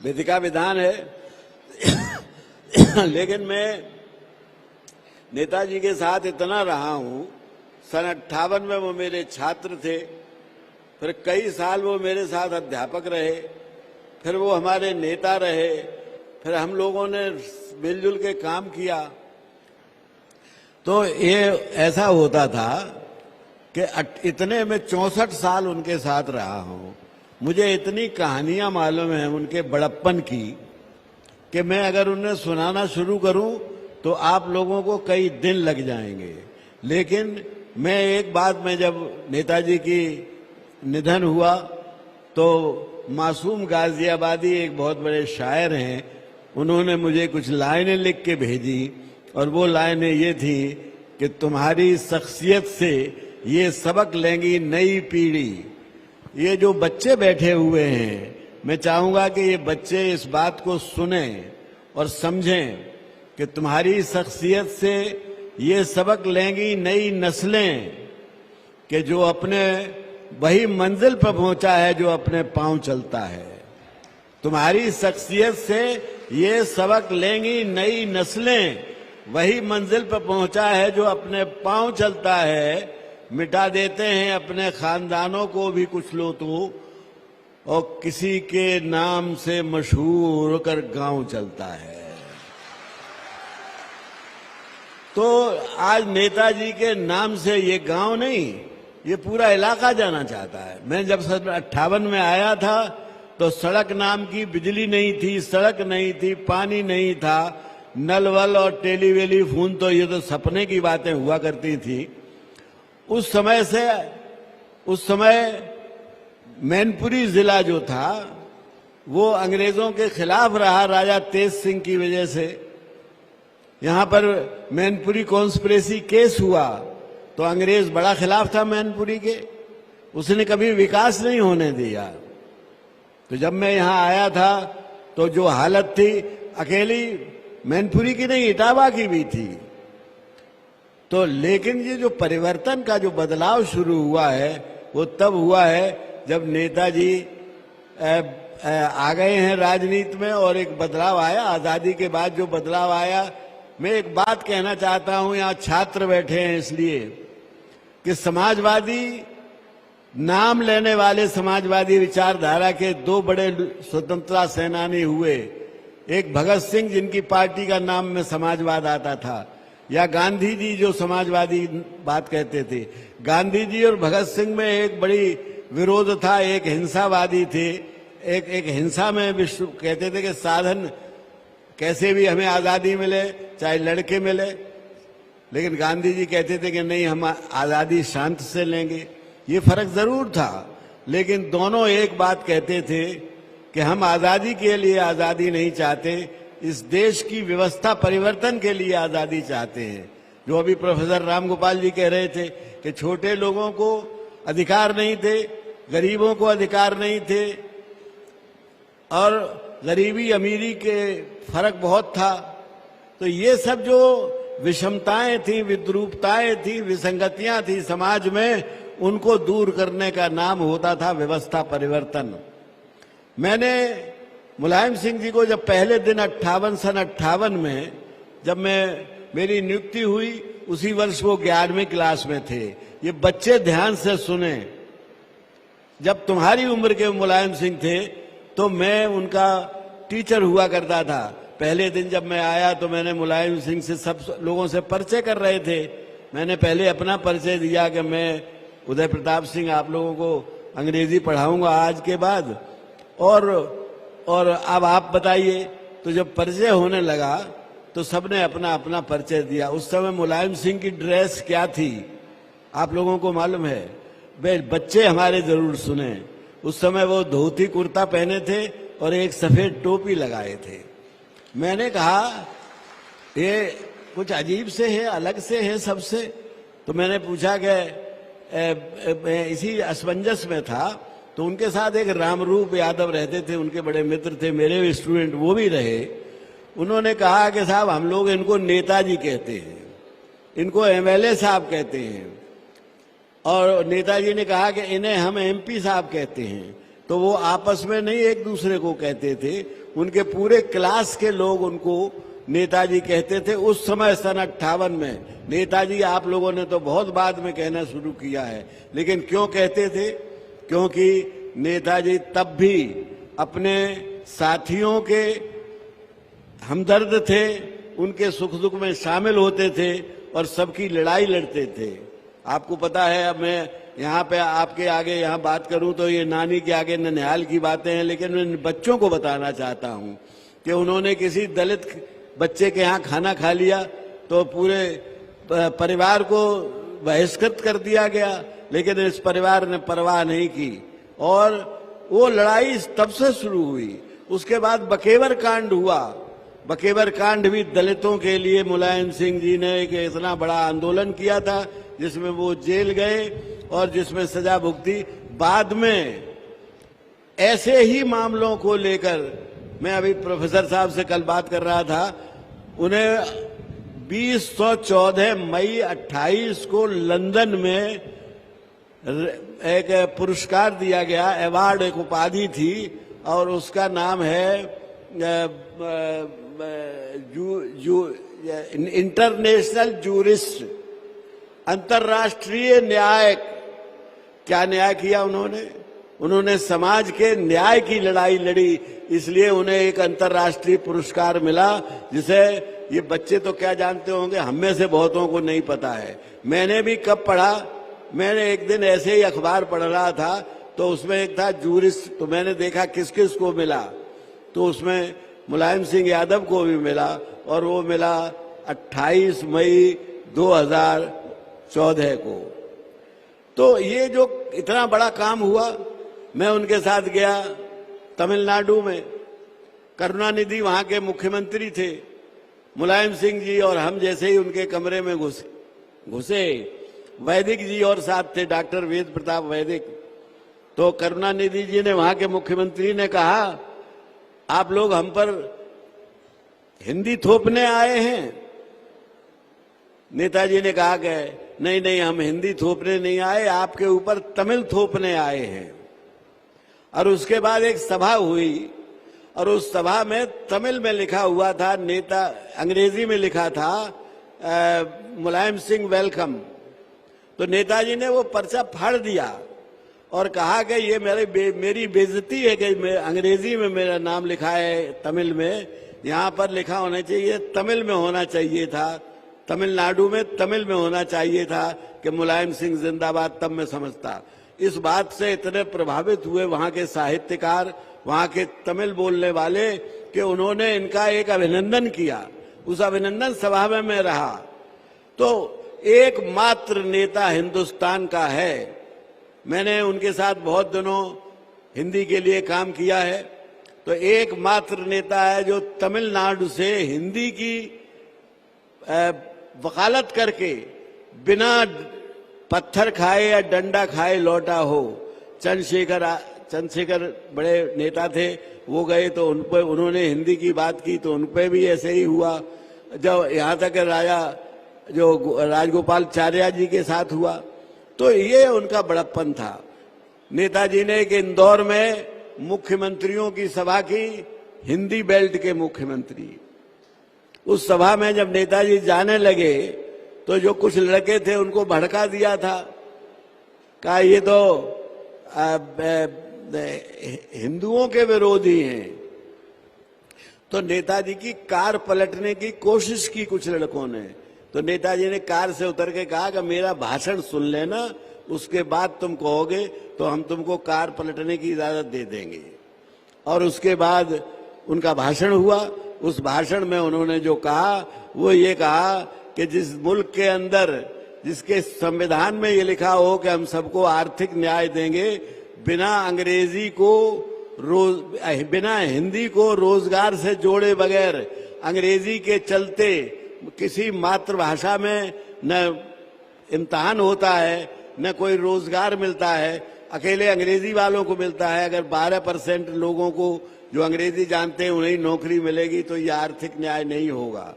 वेदिका विधान है। लेकिन मैं नेताजी के साथ इतना रहा हूं, सन 58 में वो मेरे छात्र थे, फिर कई साल वो मेरे साथ अध्यापक रहे, फिर वो हमारे नेता रहे, फिर हम लोगों ने मिलजुल के काम किया। तो ये ऐसा होता था कि इतने में 64 साल उनके साथ रहा हूं। मुझे इतनी कहानियां मालूम है उनके बड़प्पन की कि मैं अगर उन्हें सुनाना शुरू करूं तो आप लोगों को कई दिन लग जाएंगे। लेकिन मैं एक बात में जब नेताजी की निधन हुआ तो मासूम गाजियाबादी एक बहुत बड़े शायर हैं, उन्होंने मुझे कुछ लाइनें लिख के भेजी और वो लाइनें ये थी कि तुम्हारी शख्सियत से ये सबक लेंगी नई पीढ़ी। ये जो बच्चे बैठे हुए हैं, मैं चाहूंगा कि ये बच्चे इस बात को सुने और समझें कि तुम्हारी शख्सियत से ये सबक लेंगी नई नस्लें कि जो अपने वही मंजिल पर पहुंचा है जो अपने पांव चलता है। तुम्हारी शख्सियत से ये सबक लेंगी नई नस्लें, वही मंजिल पर पहुंचा है जो अपने पांव चलता है। मिटा देते हैं अपने खानदानों को भी कुछ लोग तो, और किसी के नाम से मशहूर होकर गांव चलता है। तो आज नेताजी के नाम से ये गांव नहीं, ये पूरा इलाका जाना चाहता है। मैं जब सन 58 में आया था तो सड़क नाम की बिजली नहीं थी, सड़क नहीं थी, पानी नहीं था, नल वल और टेलीफोन तो ये तो सपने की बातें हुआ करती थी। उस समय मैनपुरी जिला जो था वो अंग्रेजों के खिलाफ रहा राजा तेज सिंह की वजह से। यहां पर मैनपुरी कॉन्स्पिरेसी केस हुआ तो अंग्रेज बड़ा खिलाफ था मैनपुरी के, उसने कभी विकास नहीं होने दिया। तो जब मैं यहां आया था तो जो हालत थी, अकेली मैनपुरी की नहीं इटावा की भी थी। तो लेकिन ये जो परिवर्तन का जो बदलाव शुरू हुआ है वो तब हुआ है जब नेताजी आ गए हैं राजनीति में और एक बदलाव आया। आजादी के बाद जो बदलाव आया, मैं एक बात कहना चाहता हूं, यहाँ छात्र बैठे हैं इसलिए कि समाजवादी नाम लेने वाले समाजवादी विचारधारा के दो बड़े स्वतंत्रता सेनानी हुए, एक भगत सिंह जिनकी पार्टी का नाम में समाजवाद आता था, या गांधी जी जो समाजवादी बात कहते थे। गांधी जी और भगत सिंह में एक बड़ी विरोध था, एक हिंसावादी थे, एक हिंसा में विश्व कहते थे कि साधन कैसे भी हमें आजादी मिले, चाहे लड़के मिले, लेकिन गांधी जी कहते थे कि नहीं, हम आजादी शांत से लेंगे। ये फर्क जरूर था, लेकिन दोनों एक बात कहते थे कि हम आजादी के लिए आजादी नहीं चाहते, इस देश की व्यवस्था परिवर्तन के लिए आजादी चाहते हैं। जो अभी प्रोफेसर राम गोपाल जी कह रहे थे कि छोटे लोगों को अधिकार नहीं थे, गरीबों को अधिकार नहीं थे, और गरीबी अमीरी के फर्क बहुत था। तो ये सब जो विषमताएं थी, विद्रूपताएं थी, विसंगतियां थी समाज में, उनको दूर करने का नाम होता था व्यवस्था परिवर्तन। मैंने मुलायम सिंह जी को जब पहले दिन सन 58 में जब मेरी नियुक्ति हुई, उसी वर्ष वो 11वीं क्लास में थे। ये बच्चे ध्यान से सुने, जब तुम्हारी उम्र के मुलायम सिंह थे तो मैं उनका टीचर हुआ करता था। पहले दिन जब मैं आया तो मैंने मुलायम सिंह से सब लोगों से परिचय कर रहे थे। मैंने पहले अपना परिचय दिया कि मैं उदय प्रताप सिंह आप लोगों को अंग्रेजी पढ़ाऊंगा आज के बाद, और अब आप बताइए। तो जब परिचय होने लगा तो सबने अपना अपना परिचय दिया। उस समय मुलायम सिंह की ड्रेस क्या थी आप लोगों को मालूम है? वे बच्चे हमारे जरूर सुने। उस समय वो धोती कुर्ता पहने थे और एक सफेद टोपी लगाए थे। मैंने कहा ये कुछ अजीब से है, अलग से है सबसे। तो मैंने पूछा कि इसी असमंजस में था। तो उनके साथ एक रामरूप यादव रहते थे, उनके बड़े मित्र थे, मेरे भी स्टूडेंट वो भी रहे। उन्होंने कहा कि साहब हम लोग इनको नेताजी कहते हैं, इनको एमएलए साहब कहते हैं, और नेताजी ने कहा कि इन्हें हम एमपी साहब कहते हैं। तो वो आपस में नहीं एक दूसरे को कहते थे, उनके पूरे क्लास के लोग उनको नेताजी कहते थे। उस समय सन 58 में, नेताजी आप लोगों ने तो बहुत बाद में कहना शुरू किया है, लेकिन क्यों कहते थे? क्योंकि नेताजी तब भी अपने साथियों के हमदर्द थे, उनके सुख दुख में शामिल होते थे और सबकी लड़ाई लड़ते थे। आपको पता है, अब मैं यहाँ पे आपके आगे यहाँ बात करूं तो ये नानी के आगे ननिहाल की बातें हैं, लेकिन मैं बच्चों को बताना चाहता हूं कि उन्होंने किसी दलित बच्चे के यहाँ खाना खा लिया तो पूरे परिवार को बहिष्कृत कर दिया गया, लेकिन इस परिवार ने परवाह नहीं की और वो लड़ाई तब से शुरू हुई। उसके बाद बकेवर कांड हुआ। बकेवर कांड भी दलितों के लिए मुलायम सिंह जी ने एक इतना बड़ा आंदोलन किया था, जिसमें वो जेल गए और जिसमें सजा भुगती। बाद में ऐसे ही मामलों को लेकर, मैं अभी प्रोफेसर साहब से कल बात कर रहा था, उन्हें 2014 मई 28 को लंदन में एक पुरस्कार दिया गया, अवार्ड, एक उपाधि थी और उसका नाम है इंटरनेशनल जूरिस्ट, अंतर्राष्ट्रीय न्यायिक। क्या न्याय किया उन्होंने? उन्होंने समाज के न्याय की लड़ाई लड़ी, इसलिए उन्हें एक अंतर्राष्ट्रीय पुरस्कार मिला, जिसे ये बच्चे तो क्या जानते होंगे, हम में से बहुतों को नहीं पता है। मैंने भी कब पढ़ा, मैंने एक दिन ऐसे ही अखबार पढ़ रहा था तो उसमें एक था जूरिस्ट, तो मैंने देखा किस किस को मिला, तो उसमें मुलायम सिंह यादव को भी मिला और वो मिला 28 मई 2014 को। तो ये जो इतना बड़ा काम हुआ, मैं उनके साथ गया तमिलनाडु में। करुणानिधि वहां के मुख्यमंत्री थे। मुलायम सिंह जी और हम जैसे ही उनके कमरे में घुसे, वैदिक जी और साथ थे, डॉक्टर वेद प्रताप वैदिक। तो करुणानिधि जी ने, वहां के मुख्यमंत्री ने कहा, आप लोग हम पर हिंदी थोपने आए हैं? नेताजी ने कहा कि नहीं नहीं, हम हिंदी थोपने नहीं आए, आपके ऊपर तमिल थोपने आए हैं। और उसके बाद एक सभा हुई और उस सभा में तमिल में लिखा हुआ था, नेता अंग्रेजी में लिखा था मुलायम सिंह वेलकम। तो नेताजी ने वो पर्चा फाड़ दिया और कहा कि ये मेरी बेइज्जती है कि अंग्रेजी में मेरा नाम लिखा है, तमिल में, यहाँ पर लिखा होना चाहिए, तमिल में होना चाहिए था, तमिलनाडु में तमिल में होना चाहिए था कि मुलायम सिंह जिंदाबाद, तब मैं समझता। इस बात से इतने प्रभावित हुए वहां के साहित्यकार, वहां के तमिल बोलने वाले, कि उन्होंने इनका एक अभिनंदन किया। उस अभिनंदन सभा में मैं रहा। तो एकमात्र नेता हिंदुस्तान का है, मैंने उनके साथ बहुत दिनों हिंदी के लिए काम किया है, तो एकमात्र नेता है जो तमिलनाडु से हिंदी की वकालत करके बिना पत्थर खाए या डंडा खाए लौटा हो। चंद्रशेखर बड़े नेता थे, वो गए तो उन पर उन्होंने हिंदी की बात की, तो उन पर भी ऐसे ही हुआ। जब यहाँ तक राजा जो राजगोपालाचार्य जी के साथ हुआ, तो ये उनका बड़प्पन था। नेताजी ने एक इंदौर में मुख्यमंत्रियों की सभा की, हिंदी बेल्ट के मुख्यमंत्री। उस सभा में जब नेताजी जाने लगे तो जो कुछ लड़के थे उनको भड़का दिया था, कहा ये तो हिंदुओं के विरोधी हैं। तो नेताजी की कार पलटने की कोशिश की कुछ लड़कों ने, तो नेताजी ने कार से उतर के कहा कि मेरा भाषण सुन लेना, उसके बाद तुम कहोगे तो हम तुमको कार पलटने की इजाजत दे देंगे। और उसके बाद उनका भाषण हुआ। उस भाषण में उन्होंने जो कहा वो ये कहा कि जिस मुल्क के अंदर, जिसके संविधान में ये लिखा हो कि हम सबको आर्थिक न्याय देंगे, बिना अंग्रेजी को बिना हिंदी को रोजगार से जोड़े बगैर, अंग्रेजी के चलते किसी मातृभाषा में न इम्तिहान होता है न कोई रोजगार मिलता है, अकेले अंग्रेजी वालों को मिलता है। अगर 12% लोगों को जो अंग्रेजी जानते हैं उन्हें नौकरी मिलेगी तो ये आर्थिक न्याय नहीं होगा।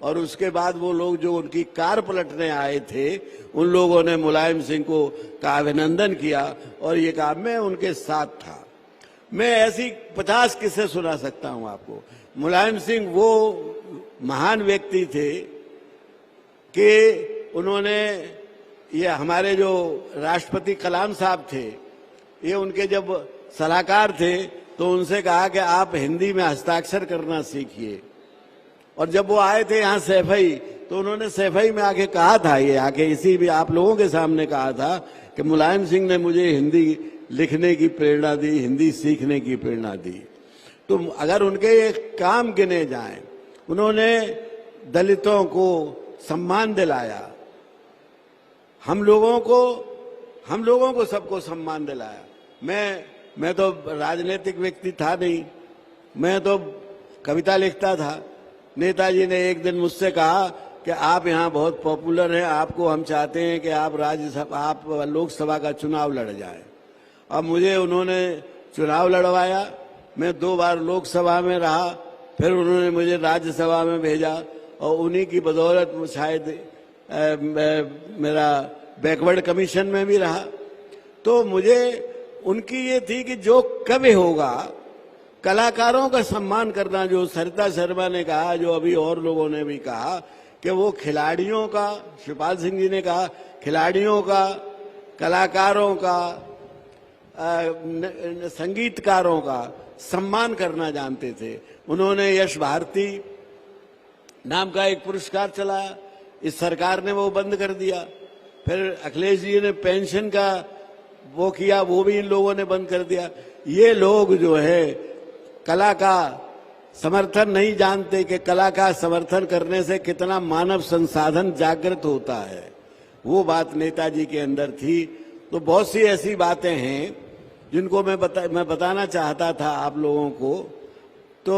और उसके बाद वो लोग जो उनकी कार पलटने आए थे, उन लोगों ने मुलायम सिंह को का अभिनंदन किया और ये कहा मैं उनके साथ था। मैं ऐसी 50 किस्से सुना सकता हूं आपको। मुलायम सिंह वो महान व्यक्ति थे कि उन्होंने, ये हमारे जो राष्ट्रपति कलाम साहब थे, ये उनके जब सलाहकार थे तो उनसे कहा कि आप हिंदी में हस्ताक्षर करना सीखिए। और जब वो आए थे यहाँ सैफई, तो उन्होंने सैफई में आके कहा था, ये आके इसी भी आप लोगों के सामने कहा था कि मुलायम सिंह ने मुझे हिंदी लिखने की प्रेरणा दी, हिंदी सीखने की प्रेरणा दी। तो अगर उनके ये काम गिने जाएं, उन्होंने दलितों को सम्मान दिलाया, हम लोगों को सबको सम्मान दिलाया। मैं तो राजनीतिक व्यक्ति था नहीं, मैं तो कविता लिखता था। नेताजी ने एक दिन मुझसे कहा कि आप यहाँ बहुत पॉपुलर हैं, आपको हम चाहते हैं कि आप लोकसभा का चुनाव लड़ जाएं। अब मुझे उन्होंने चुनाव लड़वाया, मैं 2 बार लोकसभा में रहा, फिर उन्होंने मुझे राज्यसभा में भेजा और उन्हीं की बदौलत शायद मेरा बैकवर्ड कमीशन में भी रहा। तो मुझे उनकी ये थी कि जो कभी होगा कलाकारों का सम्मान करना, जो सरिता शर्मा ने कहा, जो अभी और लोगों ने भी कहा कि वो खिलाड़ियों का, शिवपाल सिंह जी ने कहा, खिलाड़ियों का, कलाकारों का, संगीतकारों का सम्मान करना जानते थे। उन्होंने यश भारती नाम का एक पुरस्कार चलाया, इस सरकार ने वो बंद कर दिया। फिर अखिलेश जी ने पेंशन का वो किया, वो भी इन लोगों ने बंद कर दिया। ये लोग जो है कला का समर्थन नहीं जानते कि कला का समर्थन करने से कितना मानव संसाधन जागृत होता है। वो बात नेताजी के अंदर थी। तो बहुत सी ऐसी बातें हैं जिनको मैं बताना चाहता था आप लोगों को। तो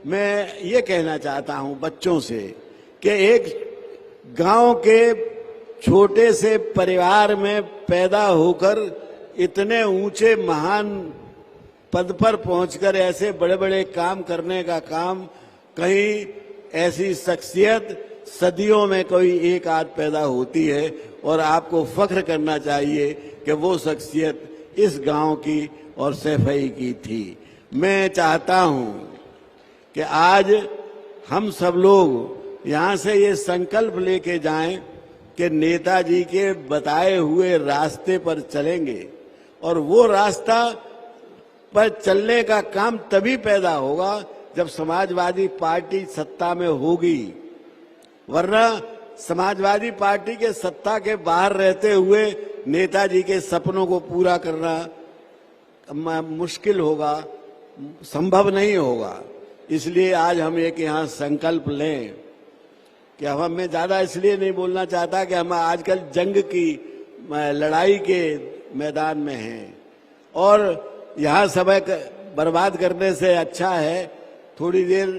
मैं ये कहना चाहता हूं बच्चों से कि एक गांव के छोटे से परिवार में पैदा होकर इतने ऊंचे महान पद पर पहुंचकर ऐसे बड़े बड़े काम करने का काम, कहीं ऐसी शख्सियत सदियों में कोई एक आध पैदा होती है और आपको फख्र करना चाहिए कि वो शख्सियत इस गांव की और सैफई की थी। मैं चाहता हूं कि आज हम सब लोग यहां से ये संकल्प लेके जाएं कि नेताजी के बताए हुए रास्ते पर चलेंगे और वो रास्ता पर चलने का काम तभी पैदा होगा जब समाजवादी पार्टी सत्ता में होगी। वरना समाजवादी पार्टी के सत्ता के बाहर रहते हुए नेताजी के सपनों को पूरा करना मुश्किल होगा, संभव नहीं होगा। इसलिए आज हम एक यहाँ संकल्प लें कि अब मैं ज्यादा इसलिए नहीं बोलना चाहता कि हम आजकल जंग की लड़ाई के मैदान में हैं और यहाँ समय बर्बाद करने से अच्छा है, थोड़ी देर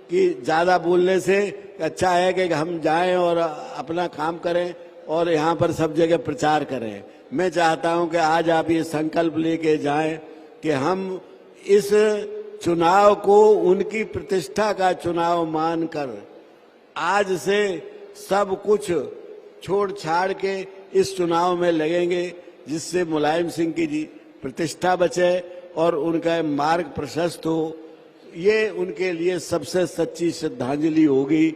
की ज्यादा बोलने से अच्छा है कि हम जाएं और अपना काम करें और यहाँ पर सब जगह प्रचार करें। मैं चाहता हूं कि आज आप ये संकल्प लेके जाएं कि हम इस चुनाव को उनकी प्रतिष्ठा का चुनाव मानकर आज से सब कुछ छोड़ छाड़ के इस चुनाव में लगेंगे, जिससे मुलायम सिंह की जी प्रतिष्ठा बचे और उनका मार्ग प्रशस्त हो। ये उनके लिए सबसे सच्ची श्रद्धांजलि होगी।